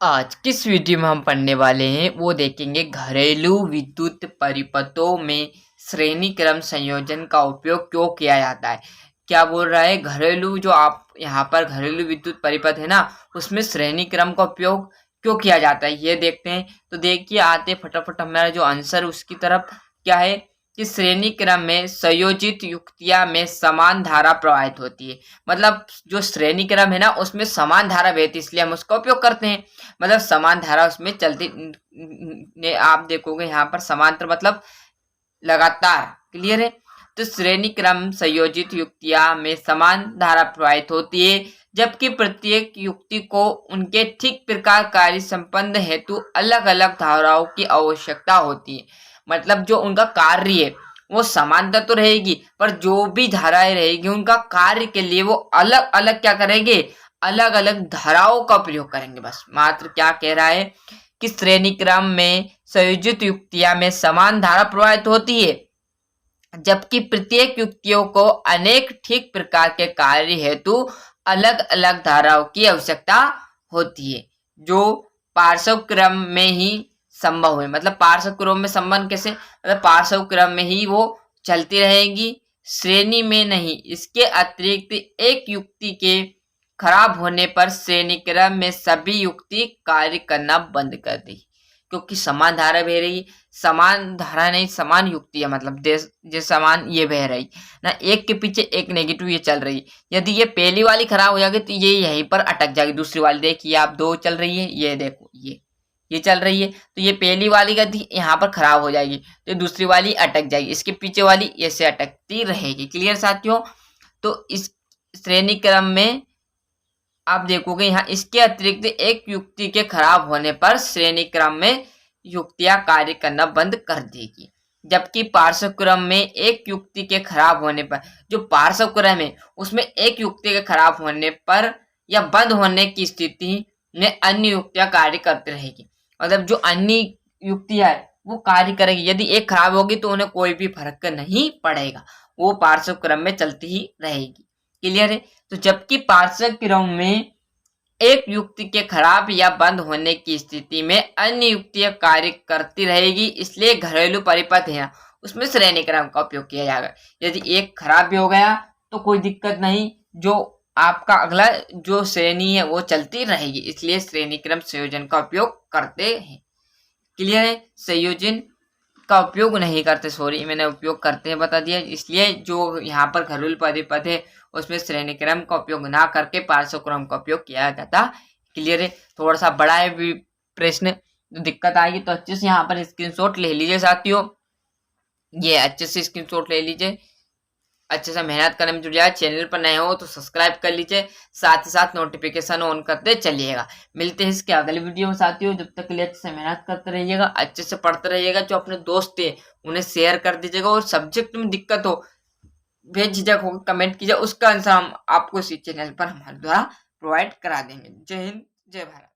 आज किस वीडियो में हम पढ़ने वाले हैं वो देखेंगे घरेलू विद्युत परिपथों में श्रेणी क्रम संयोजन का उपयोग क्यों किया जाता है। क्या बोल रहा है, घरेलू जो आप यहाँ पर घरेलू विद्युत परिपथ है ना, उसमें श्रेणी क्रम का उपयोग क्यों किया जाता है ये देखते हैं। तो देखिए आते फटाफट हमारा जो आंसर उसकी तरफ क्या है कि श्रेणी क्रम में संयोजित युक्तियां में समान धारा प्रवाहित होती है। मतलब जो श्रेणी क्रम है ना उसमें समान धारा बहती है, इसलिए हम उसका उपयोग करते हैं। मतलब समान धारा उसमें चलती ने आप देखोगे यहाँ पर समांतर मतलब लगातार। क्लियर है। तो श्रेणी क्रम संयोजित युक्तियां में समान धारा प्रवाहित होती है, जबकि प्रत्येक युक्ति को उनके ठीक प्रकार कार्य संपन्न हेतु अलग अलग धाराओं की आवश्यकता होती है। मतलब जो उनका कार्य है वो समानता तो रहेगी, पर जो भी धाराएं रहेगी उनका कार्य के लिए वो अलग अलग क्या करेंगे, अलग अलग धाराओं का प्रयोग करेंगे। बस मात्र क्या कह रहा है कि श्रेणी क्रम में संयोजित युक्तियां में समान धारा प्रवाहित होती है, जबकि प्रत्येक युक्तियों को अनेक ठीक प्रकार के कार्य हेतु अलग अलग धाराओं की आवश्यकता होती है, जो पार्श्व क्रम में ही संभव है। मतलब पार्श्व क्रम में संबंध कैसे, मतलब पार्श्व क्रम में ही वो चलती रहेगी, श्रेणी में नहीं। इसके अतिरिक्त एक युक्ति के खराब होने पर श्रेणी क्रम में सभी युक्ति कार्य करना बंद कर दी, क्योंकि समान धारा बह रही, समान धारा नहीं समान युक्ति है। मतलब जो समान ये बह रही ना, एक के पीछे एक नेगेटिव ये चल रही। यदि ये पहली वाली खराब हो जाएगी तो ये यहीं पर अटक जाएगी। दूसरी वाली देखिए आप, दो चल रही है, ये देखो ये चल रही है, तो ये पहली वाली गति यहाँ पर खराब हो जाएगी तो दूसरी वाली अटक जाएगी, इसके पीछे वाली ऐसे अटकती रहेगी। क्लियर साथियों। तो इस श्रेणी क्रम में आप देखोगे यहाँ इसके अतिरिक्त एक युक्ति के खराब होने पर श्रेणी क्रम में युक्तियां कार्य करना बंद कर देगी, जबकि पार्श्व क्रम में एक युक्ति के खराब होने पर, जो पार्श्व क्रम है उसमें एक युक्ति के खराब होने पर या बंद होने की स्थिति में अन्य युक्तियां कार्य करती रहेगी। मतलब जो अन्य युक्तियां है वो कार्य करेगी, यदि एक खराब होगी तो उन्हें कोई भी फर्क नहीं पड़ेगा, वो पार्श्व क्रम में चलती ही रहेगी। क्लियर है। तो जबकि पार्श्व क्रम में एक युक्ति के खराब या बंद होने की स्थिति में अन्य युक्तियां कार्य करती रहेगी, इसलिए घरेलू परिपथ है उसमें श्रेणी क्रम का उपयोग किया जाएगा। यदि एक खराब भी हो गया तो कोई दिक्कत नहीं, जो आपका अगला जो श्रेणी है वो चलती रहेगी, इसलिए श्रेणी क्रम संयोजन का उपयोग करते हैं। क्लियर है। संयोजन का उपयोग नहीं करते, सॉरी मैंने उपयोग करते हैं बता दिया, इसलिए जो यहाँ पर घरेलू परिपथ है उसमें श्रेणी क्रम का उपयोग ना करके पार्श्व क्रम का उपयोग किया जाता। क्लियर है। थोड़ा सा बड़ा है भी प्रश्न तो दिक्कत आएगी, तो अच्छे से यहाँ पर स्क्रीनशॉट ले लीजिए साथियों, ये अच्छे से स्क्रीनशॉट ले लीजिए, अच्छे से मेहनत करने में जुट जाए। चैनल पर नए हो तो सब्सक्राइब कर लीजिए, साथ ही साथ नोटिफिकेशन ऑन करते चलिएगा। मिलते हैं इसके अगले वीडियो में साथियों, जब तक के लिए अच्छे से मेहनत करते रहिएगा, अच्छे से पढ़ते रहिएगा। जो अपने दोस्त थे उन्हें शेयर कर दीजिएगा, और सब्जेक्ट में दिक्कत हो बेझिझक हो कमेंट कीजिए, उसका आंसर हम आपको इसी चैनल पर हमारे द्वारा प्रोवाइड करा देंगे। जय हिंद, जय भारत।